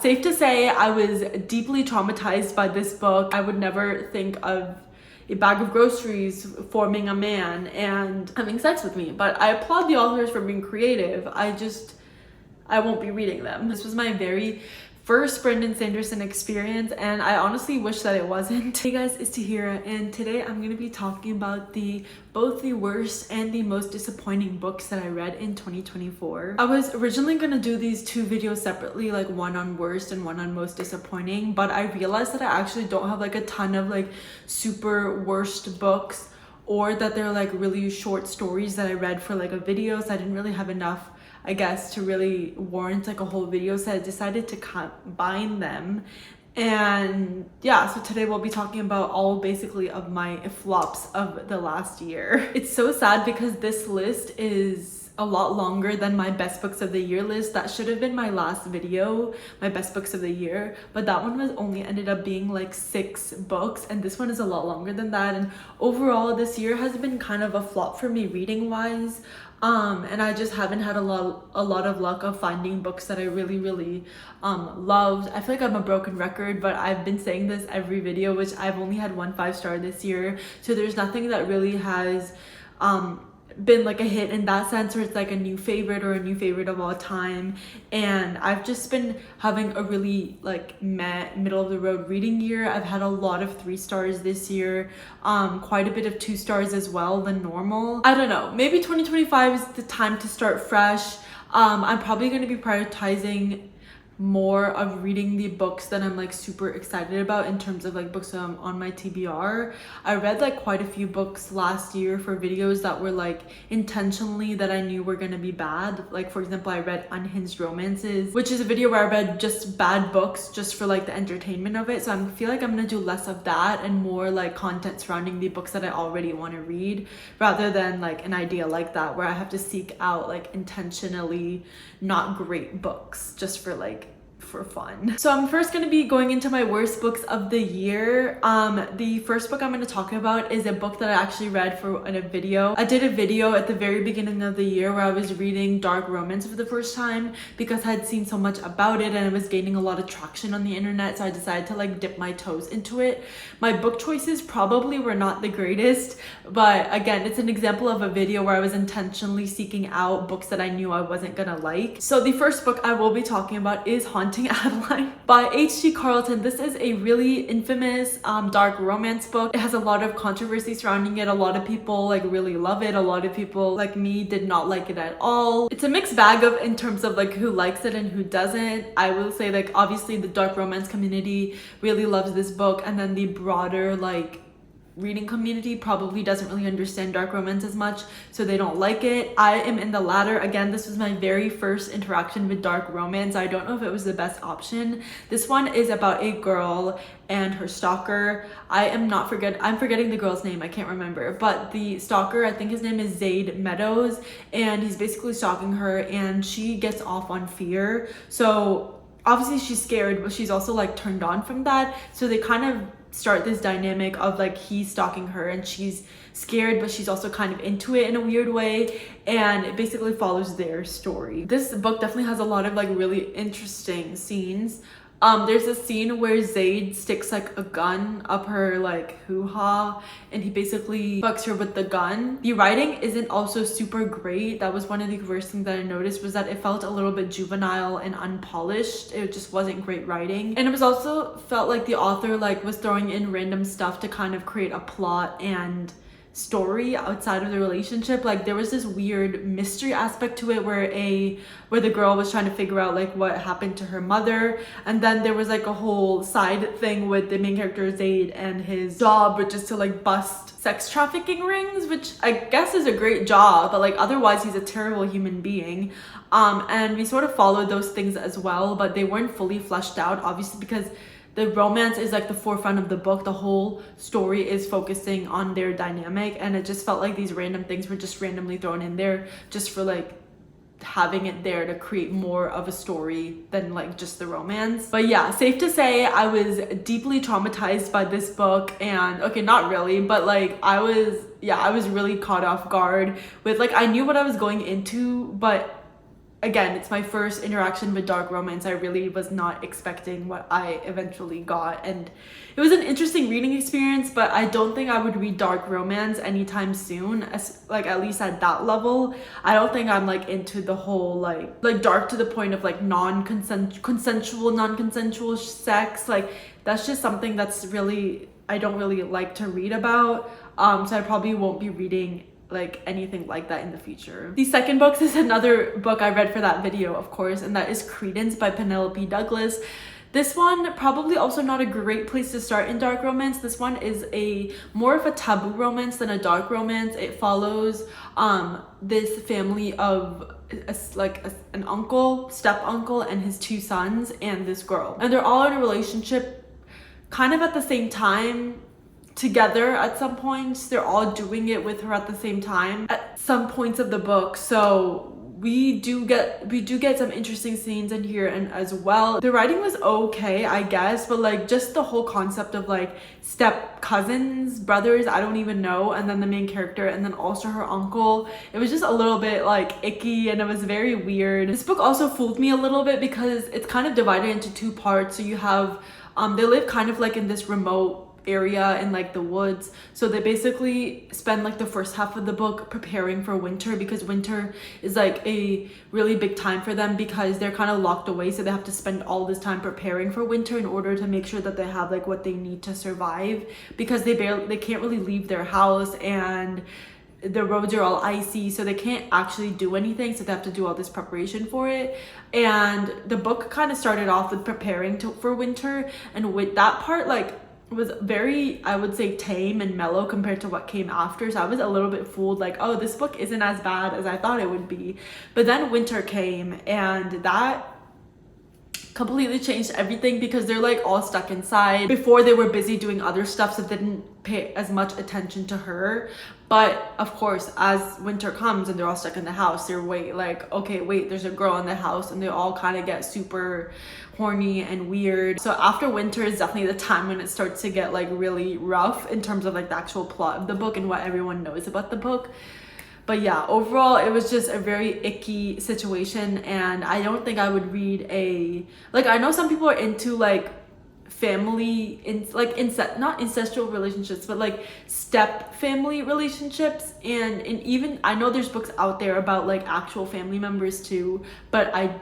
Safe to say I was deeply traumatized by this book. I would never think of a bag of groceries forming a man and having sex with me, but I applaud the authors for being creative. I won't be reading them. This was my very first Brandon Sanderson experience, and I honestly wish that it wasn't. Hey guys, it's Tahira, and today I'm going to be talking about both the worst and the most disappointing books that I read in 2024. I was originally going to do these two videos separately, like one on worst and one on most disappointing, but I realized that I actually don't have like a ton of like super worst books, or that they're like really short stories that I read for like a video, so I didn't really have enough, I guess, to really warrant like a whole video, so I decided to combine them. And yeah, so today we'll be talking about all basically of my flops of the last year. It's so sad because this list is a lot longer than my best books of the year list. That should have been my last video, my best books of the year, but that one was only ended up being like 6 books, and this one is a lot longer than that. And overall this year has been kind of a flop for me reading wise, and I just haven't had a lot of luck of finding books that I really loved. I feel like I'm a broken record, but I've been saying this every video, which I've only had 1 5-star this year, so there's nothing that really has been like a hit in that sense, or it's like a new favorite or a new favorite of all time. And I've just been having a really like middle of the road reading year. I've had a lot of 3 stars this year, quite a bit of 2 stars as well than normal. I don't know, maybe 2025 is the time to start fresh. I'm probably going to be prioritizing more of reading the books that I'm like super excited about in terms of like books on my TBR. I read like quite a few books last year for videos that were like intentionally that I knew were gonna be bad. Like for example, I read Unhinged Romances, which is a video where I read just bad books just for like the entertainment of it. So I feel like I'm gonna do less of that and more like content surrounding the books that I already want to read, rather than like an idea like that where I have to seek out like intentionally not great books just for fun. So I'm first going to be going into my worst books of the year. The first book I'm going to talk about is a book that I actually read in a video. I did a video at the very beginning of the year where I was reading dark romance for the first time because I had seen so much about it and it was gaining a lot of traction on the internet, so I decided to like dip my toes into it. My book choices probably were not the greatest, but again, it's an example of a video where I was intentionally seeking out books that I knew I wasn't gonna like. So the first book I will be talking about is Haunting Adeline by H.G. Carlton. This is a really infamous dark romance book. It has a lot of controversy surrounding it. A lot of people like really love it. A lot of people like me did not like it at all. It's a mixed bag of in terms of like who likes it and who doesn't. I will say like obviously the dark romance community really loves this book, and then the broader like reading community probably doesn't really understand dark romance as much, so they don't like it. I am in the latter. Again, this was my very first interaction with dark romance. I don't know if it was the best option. This one is about a girl and her stalker. I'm forgetting the girl's name, I can't remember, but the stalker, I think his name is Zaid Meadows, and he's basically stalking her and she gets off on fear. So obviously she's scared, but she's also like turned on from that, so they kind of start this dynamic of like he's stalking her and she's scared, but she's also kind of into it in a weird way, and it basically follows their story. This book definitely has a lot of like really interesting scenes. There's a scene where Zaid sticks like a gun up her like hoo-ha, and he basically fucks her with the gun. The writing isn't also super great. That was one of the worst things that I noticed, was that it felt a little bit juvenile and unpolished. It just wasn't great writing, and it was also felt like the author like was throwing in random stuff to kind of create a plot and story outside of the relationship. Like there was this weird mystery aspect to it where the girl was trying to figure out like what happened to her mother, and then there was like a whole side thing with the main character Zaid and his job, which is to like bust sex trafficking rings, which I guess is a great job, but like otherwise he's a terrible human being. And we sort of followed those things as well, but they weren't fully fleshed out, obviously, because the romance is like the forefront of the book. The whole story is focusing on their dynamic, and it just felt like these random things were just randomly thrown in there just for like having it there to create more of a story than like just the romance. But yeah, safe to say I was deeply traumatized by this book, and okay, not really, but like I was really caught off guard with like, I knew what I was going into, but again, it's my first interaction with dark romance. I really was not expecting what I eventually got, and it was an interesting reading experience, but I don't think I would read dark romance anytime soon, as like at least at that level. I don't think I'm like into the whole like dark to the point of like non-consensual sex. Like that's just something that's really, I don't really like to read about. So I probably won't be reading like anything like that in the future. The second book is another book I read for that video, of course, and that is Credence by Penelope Douglas. This one probably also not a great place to start in dark romance. This one is a more of a taboo romance than a dark romance. It follows this family of an uncle, step uncle, and his two sons and this girl, and they're all in a relationship kind of at the same time, together at some points. They're all doing it with her at the same time at some points of the book. So we do get some interesting scenes in here and as well. The writing was okay, I guess, but like just the whole concept of like step cousins, brothers, I don't even know, and then the main character and then also her uncle, it was just a little bit like icky and it was very weird. This book also fooled me a little bit because it's kind of divided into two parts. So you have they live kind of like in this remote area in like the woods, so they basically spend like the first half of the book preparing for winter, because winter is like a really big time for them because they're kind of locked away, so they have to spend all this time preparing for winter in order to make sure that they have like what they need to survive, because they can't really leave their house and the roads are all icy, so they can't actually do anything, so they have to do all this preparation for it. And the book kind of started off with preparing for winter, and with that part like was very, I would say, tame and mellow compared to what came after. So I was a little bit fooled, like, oh, this book isn't as bad as I thought it would be. But then winter came and that completely changed everything, because they're like all stuck inside. Before they were busy doing other stuff, so they didn't pay as much attention to her. But of course, as winter comes and they're all stuck in the house, they're okay, wait, there's a girl in the house, and they all kind of get super horny and weird. So after winter is definitely the time when it starts to get like really rough in terms of like the actual plot of the book and what everyone knows about the book. But yeah, overall, it was just a very icky situation, and I don't think I would read I know some people are into like family not incestual relationships, but like step family relationships, and even I know there's books out there about like actual family members too, but I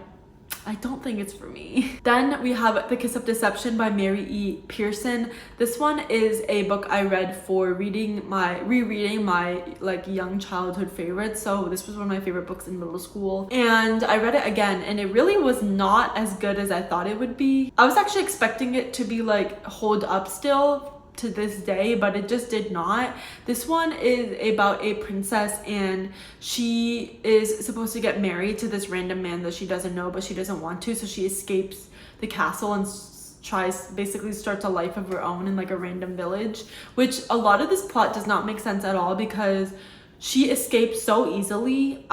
don't think it's for me. Then we have The Kiss of Deception by Mary E. Pearson. This one is a book I read for rereading my like young childhood favorites. So this was one of my favorite books in middle school, and I read it again, and it really was not as good as I thought it would be. I was actually expecting it to be like hold up still to this day, but it just did not. This one is about a princess, and she is supposed to get married to this random man that she doesn't know, but she doesn't want to, so she escapes the castle and starts a life of her own in like a random village, which a lot of this plot does not make sense at all, because she escapes so easily.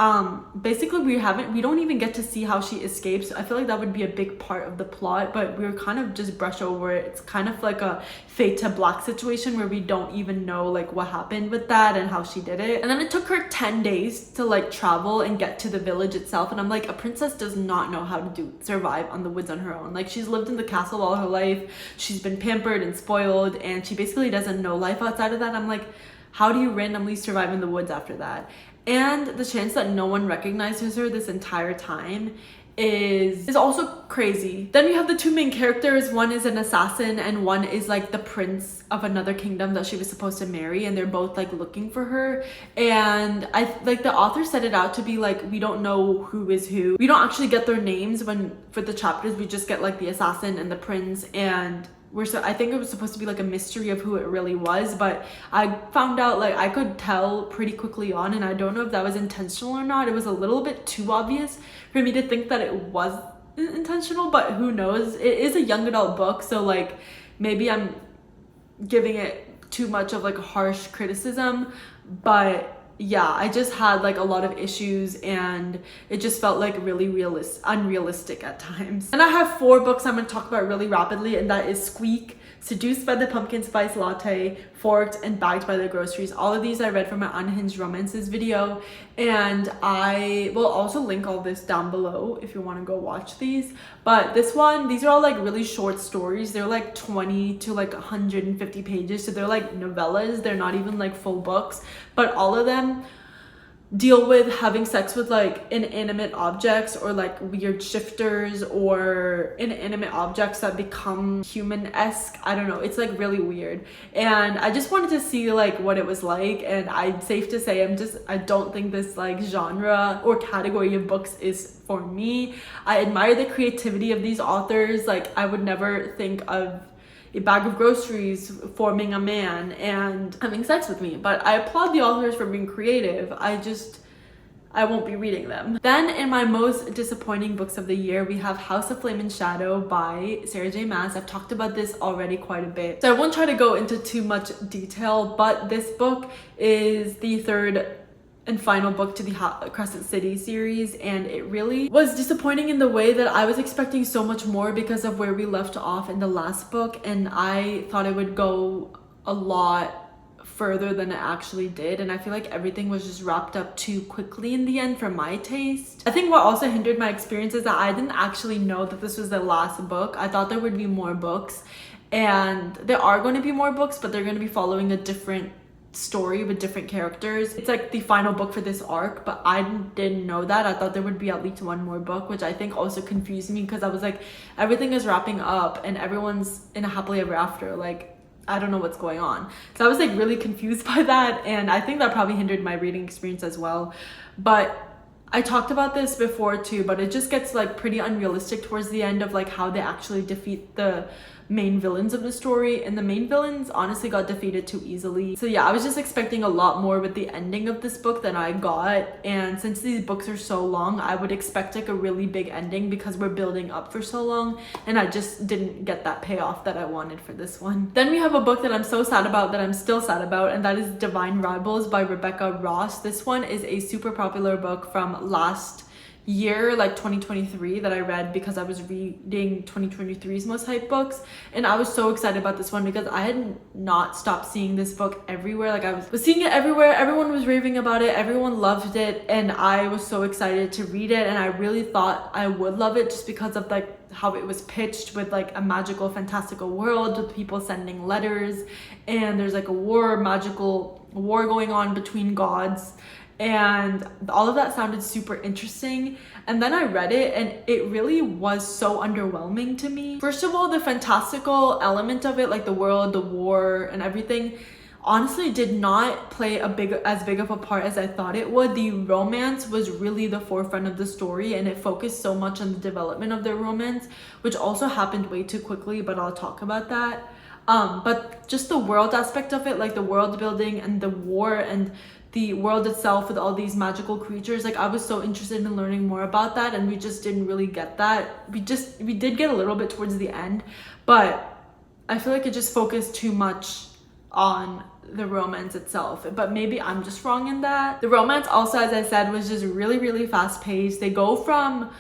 Basically we don't even get to see how she escapes. I feel like that would be a big part of the plot, but we're kind of just brush over it. It's kind of like a fade to black situation where we don't even know like what happened with that and how she did it. And then it took her 10 days to like travel and get to the village itself, and I'm like, a princess does not know how to survive on the woods on her own. Like, she's lived in the castle all her life, she's been pampered and spoiled, and she basically doesn't know life outside of that. I'm like, how do you randomly survive in the woods after that? And the chance that no one recognizes her this entire time is also crazy. Then we have the two main characters. One is an assassin and one is like the prince of another kingdom that she was supposed to marry, and they're both like looking for her. And I like the author set it out to be like, we don't know who is who. We don't actually get their names for the chapters. We just get like the assassin and the prince, and I think it was supposed to be like a mystery of who it really was, but I found out like I could tell pretty quickly on, and I don't know if that was intentional or not. It was a little bit too obvious for me to think that it was intentional, but who knows? It is a young adult book, so like maybe I'm giving it too much of like a harsh criticism, but yeah, I just had like a lot of issues and it just felt like really unrealistic at times. And I have 4 books I'm going to talk about really rapidly, and that is Squeak, Seduced by the Pumpkin Spice Latte, Forked, and Bagged by the Groceries. All of these I read from my Unhinged Romances video, and I will also link all this down below if you want to go watch these. But these are all like really short stories. They're like 20 to like 150 pages, so they're like novellas. They're not even like full books, but all of them deal with having sex with like inanimate objects, or like weird shifters, or inanimate objects that become human-esque. I don't know, it's like really weird, and I just wanted to see like what it was like. And I'm safe to say I don't think this like genre or category of books is for me. I admire the creativity of these authors. Like, I would never think of a bag of groceries forming a man and having sex with me, but I applaud the authors for being creative. I won't be reading them. Then in my most disappointing books of the year, we have House of Flame and Shadow by Sarah J Maas. I've talked about this already quite a bit, so I won't try to go into too much detail, but this book is the 3rd and final book to the Crescent City series, and it really was disappointing in the way that I was expecting so much more because of where we left off in the last book, and I thought it would go a lot further than it actually did, and I feel like everything was just wrapped up too quickly in the end for my taste. I think what also hindered my experience is that I didn't actually know that this was the last book. I thought there would be more books, and there are going to be more books, but they're going to be following a different story with different characters. It's like the final book for this arc, but I didn't know that. I thought there would be at least 1 more book, which I think also confused me, because I was like, everything is wrapping up and everyone's in a happily ever after. Like, I don't know what's going on. So I was like really confused by that, and I think that probably hindered my reading experience as well. But I talked about this before too, but it just gets like pretty unrealistic towards the end of like how they actually defeat the main villains of the story, and the main villains honestly got defeated too easily. So yeah, I was just expecting a lot more with the ending of this book than I got, and since these books are so long, I would expect like a really big ending because we're building up for so long, and I just didn't get that payoff that I wanted for this one. Then we have a book that I'm so sad about, that I'm still sad about, and that is Divine Rivals by Rebecca Ross. This one is a super popular book from last year, like 2023, that I read because I was reading 2023's most hyped books, and I was so excited about this one because I had not stopped seeing this book everywhere. Like, I was seeing it everywhere, everyone was raving about it, everyone loved it, and I was so excited to read it, and I really thought I would love it just because of like how it was pitched, with like a magical fantastical world with people sending letters, and there's like a magical war going on between gods, and all of that sounded super interesting. And then I read it and it really was so underwhelming to me. First of all, the fantastical element of it, like the world, the war, and everything, honestly did not play as big of a part as I thought it would. The romance was really the forefront of the story, and it focused so much on the development of their romance, which also happened way too quickly, but I'll talk about that. But just the world aspect of it, like the world building and the war and the world itself with all these magical creatures, like I was so interested in learning more about that, and we just didn't really get that. We did get a little bit towards the end, but I feel like it just focused too much on the romance itself, but maybe I'm just wrong in that. The romance also, as I said, was just really, really fast paced. They go from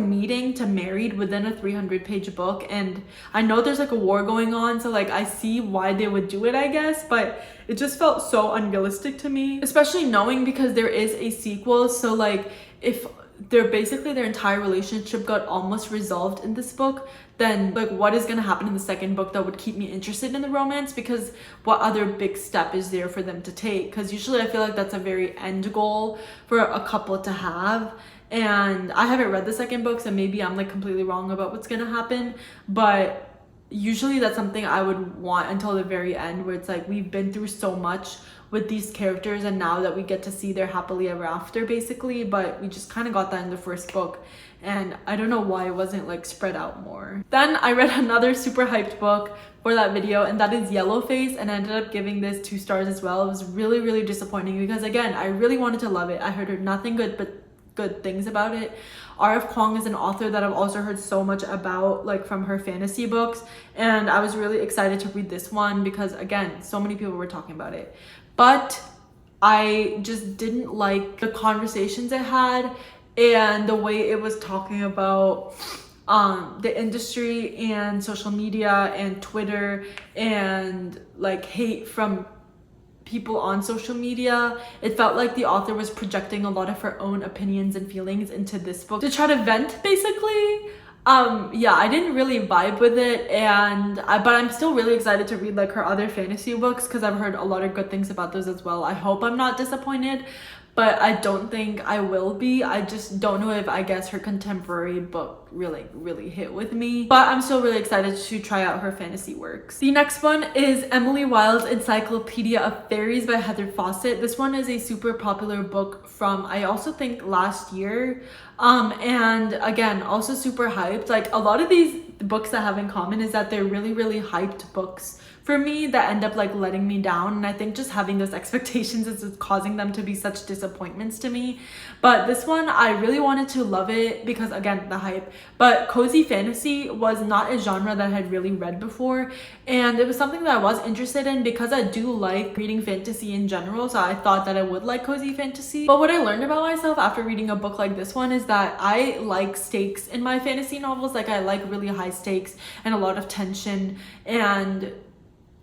meeting to married within a 300-page book, and I know there's like a war going on, so like I see why they would do it, I guess, but it just felt so unrealistic to me, especially knowing because there is a sequel. So like if their entire relationship got almost resolved in this book, then like what is going to happen in the second book that would keep me interested in the romance? Because what other big step is there for them to take? Because usually I feel like that's a very end goal for a couple to have, and I haven't read the second book, so maybe I'm like completely wrong about what's gonna happen, but usually that's something I would want until the very end, where it's like we've been through so much with these characters, and now that we get to see their happily ever after basically, but we just kind of got that in the first book, and I don't know why it wasn't like spread out more. Then I read another super hyped book for that video, and that is Yellowface, and I ended up giving this 2 stars as well. It was really, really disappointing because again, I really wanted to love it. I heard nothing but good things about it. R.F. Kuang is an author that I've also heard so much about, like from her fantasy books, and I was really excited to read this one because again, so many people were talking about it. But I just didn't like the conversations it had and the way it was talking about the industry and social media and Twitter and like hate from people on social media. It felt like the author was projecting a lot of her own opinions and feelings into this book to try to vent, basically. Yeah, I didn't really vibe with it, but I'm still really excited to read like her other fantasy books because I've heard a lot of good things about those as well. I hope I'm not disappointed, but I don't think I will be. I just don't know if, I guess, her contemporary book really hit with me. But I'm still really excited to try out her fantasy works. The next one is Emily Wilde's Encyclopedia of Fairies by Heather Fawcett. This one is a super popular book from, I also think, last year. And again, also super hyped. Like, a lot of these books that have in common is that they're really hyped books for me that end up like letting me down, and I think just having those expectations is causing them to be such disappointments to me. But this one, I really wanted to love it because, again, the hype. But cozy fantasy was not a genre that I had really read before, and it was something that I was interested in because I do like reading fantasy in general, so I thought that I would like cozy fantasy. But what I learned about myself after reading a book like this one is that I like stakes in my fantasy novels. Like, I like really high stakes and a lot of tension and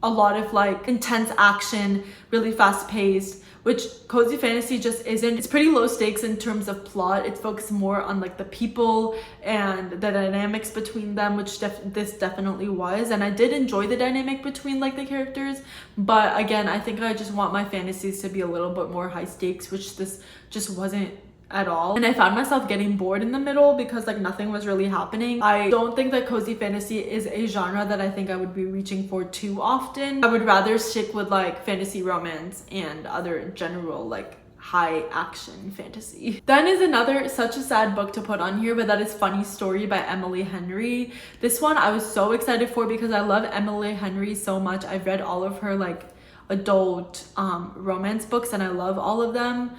a lot of like intense action, really fast paced, which cozy fantasy just isn't. It's pretty low stakes in terms of plot. It's focused more on like the people and the dynamics between them, which this definitely was. And I did enjoy the dynamic between like the characters, but again, I think I just want my fantasies to be a little bit more high stakes, which this just wasn't at all. And I found myself getting bored in the middle because like nothing was really happening. I don't think that cozy fantasy is a genre that I think I would be reaching for too often. I would rather stick with like fantasy romance and other general like high action fantasy. Then is another such a sad book to put on here, but that is Funny Story by Emily Henry. This one I was so excited for because I love Emily Henry so much. I've read all of her like adult romance books and I love all of them.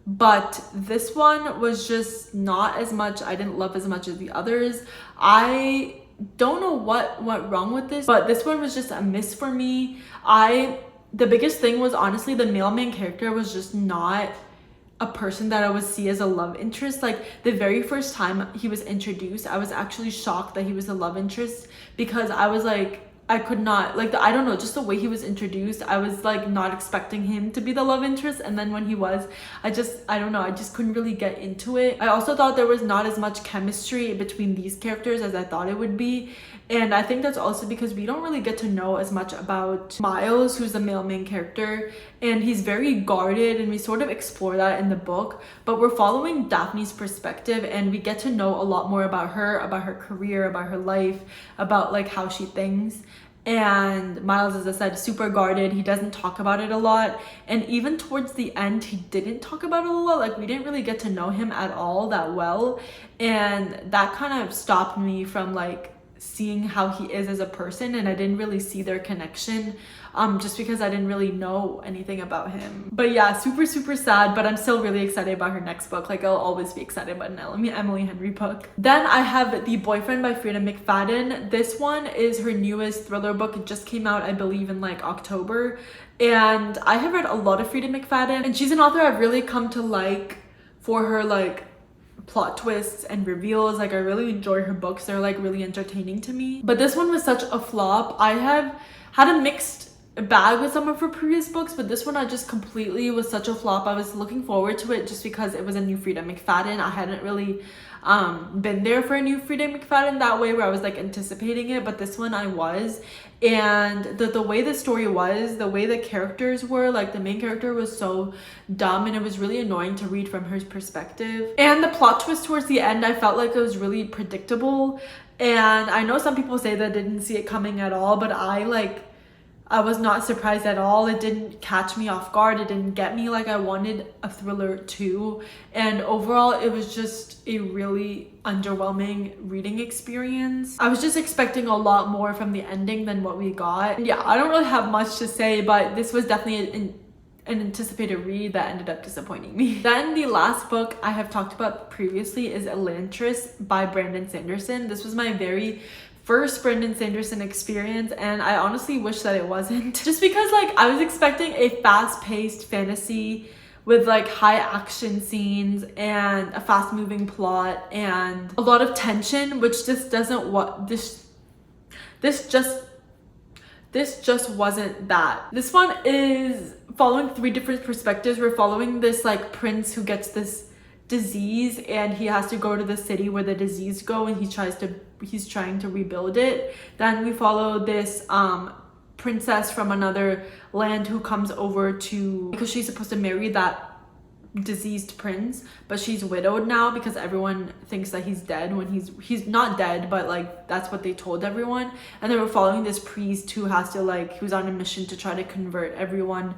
But this one was just not as much. I didn't love as much as the others. I don't know what went wrong with this, but this one was just a miss for me. The biggest thing was honestly the male main character was just not a person that I would see as a love interest. Like, the very first time he was introduced, I was actually shocked that he was a love interest because I was like, I could not, like, I don't know, just the way he was introduced, I was like not expecting him to be the love interest, and then when he was, I don't know, I just couldn't really get into it. I also thought there was not as much chemistry between these characters as I thought it would be, and I think that's also because we don't really get to know as much about Miles, who's the male main character, and he's very guarded, and we sort of explore that in the book, but we're following Daphne's perspective, and we get to know a lot more about her career, about her life, about like how she thinks. And Miles, as I said, super guarded. He doesn't talk about it a lot, and even towards the end he didn't talk about it a lot. Like, we didn't really get to know him at all that well, and that kind of stopped me from like seeing how he is as a person, and I didn't really see their connection just because I didn't really know anything about him. But yeah, super sad, but I'm still really excited about her next book. Like, I'll always be excited about an Emily Henry book. Then I have The Boyfriend by Frida McFadden. This one is her newest thriller book. It just came out, I believe, in like October, and I have read a lot of Frida McFadden, and she's an author I've really come to like for her like plot twists and reveals. Like, I really enjoy her books. They're like really entertaining to me. But this one was such a flop. I have had a mixed bag with some of her previous books, but this one I just completely was such a flop. I was looking forward to it just because it was a new Frida McFadden. I hadn't really been there for a new Frida McFadden that way where I was like anticipating it, but this one I was. And the way the story was, the way the characters were, like the main character was so dumb, and it was really annoying to read from her perspective. And the plot twist towards the end, I felt like it was really predictable, and I know some people say that they didn't see it coming at all, but I was not surprised at all. It didn't catch me off guard. It didn't get me like I wanted a thriller to. And overall, it was just a really underwhelming reading experience. I was just expecting a lot more from the ending than what we got. Yeah, I don't really have much to say, but this was definitely an anticipated read that ended up disappointing me. Then the last book I have talked about previously is Elantris by Brandon Sanderson. This was my very first Brandon Sanderson experience, and I honestly wish that it wasn't. Just because like I was expecting a fast-paced fantasy with like high action scenes and a fast moving plot and a lot of tension, which just doesn't what this just wasn't that. This one is following 3 different perspectives. We're following this like prince who gets this disease and he has to go to the city where the disease go, and he's trying to rebuild it. Then we follow this princess from another land who comes over to, because she's supposed to marry that diseased prince, but she's widowed now because everyone thinks that he's dead when he's not dead, but like that's what they told everyone. And then we're following this priest who has to who's on a mission to try to convert everyone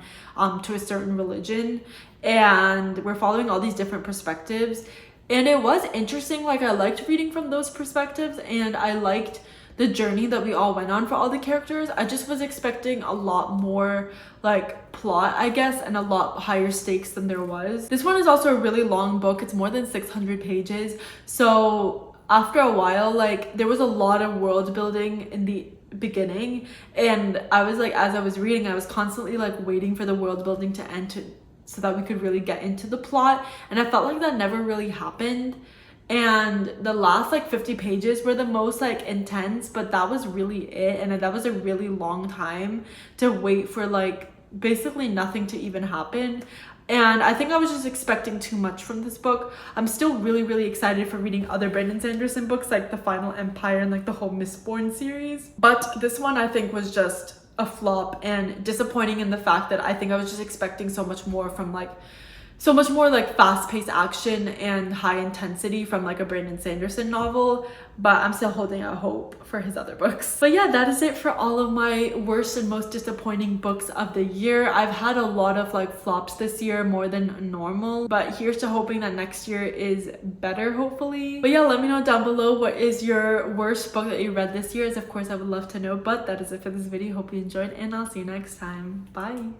to a certain religion, and we're following all these different perspectives. And it was interesting. Like, I liked reading from those perspectives, and I liked the journey that we all went on for all the characters. I just was expecting a lot more like plot, I guess, and a lot higher stakes than there was. This one is also a really long book. It's more than 600 pages. So after a while, like, there was a lot of world building in the beginning, and I was like, as I was reading, I was constantly like waiting for the world building to end so that we could really get into the plot, and I felt like that never really happened. And the last like 50 pages were the most like intense, but that was really it. And that was a really long time to wait for like basically nothing to even happen. And I think I was just expecting too much from this book. I'm still really excited for reading other Brandon Sanderson books like The Final Empire and like the whole Mistborn series. But this one I think was just a flop and disappointing in the fact that I think I was just expecting so much more fast-paced action and high intensity from like a Brandon Sanderson novel, but I'm still holding out hope for his other books. But yeah, that is it for all of my worst and most disappointing books of the year. I've had a lot of like flops this year, more than normal, but here's to hoping that next year is better, hopefully. But yeah, let me know down below what is your worst book that you read this year, as of course I would love to know. But that is it for this video. Hope you enjoyed, and I'll see you next time. Bye.